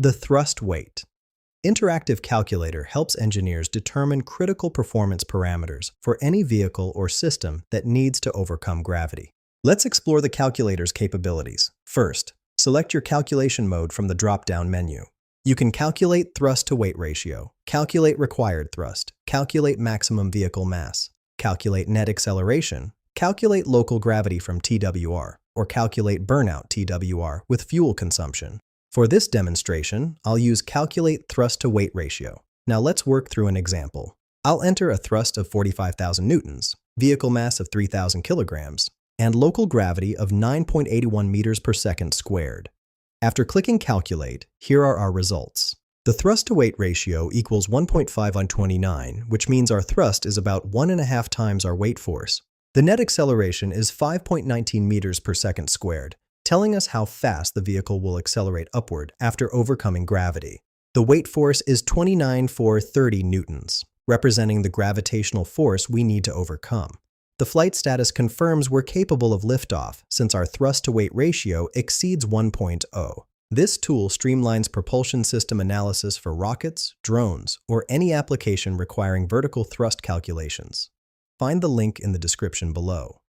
The thrust weight. Interactive calculator helps engineers determine critical performance parameters for any vehicle or system that needs to overcome gravity. Let's explore the calculator's capabilities. First, select your calculation mode from the drop-down menu. You can calculate thrust-to-weight ratio, calculate required thrust, calculate maximum vehicle mass, calculate net acceleration, calculate local gravity from TWR, or calculate burnout TWR with fuel consumption. For this demonstration, I'll use calculate thrust-to-weight ratio. Now let's work through an example. I'll enter a thrust of 45,000 newtons, vehicle mass of 3,000 kilograms, and local gravity of 9.81 meters per second squared. After clicking Calculate, here are our results. The thrust-to-weight ratio equals 1.5 on 29, which means our thrust is about 1.5 times our weight force. The net acceleration is 5.19 meters per second squared, telling us how fast the vehicle will accelerate upward after overcoming gravity. The weight force is 29,430 newtons, representing the gravitational force we need to overcome. The flight status confirms we're capable of liftoff since our thrust-to-weight ratio exceeds 1.0. This tool streamlines propulsion system analysis for rockets, drones, or any application requiring vertical thrust calculations. Find the link in the description below.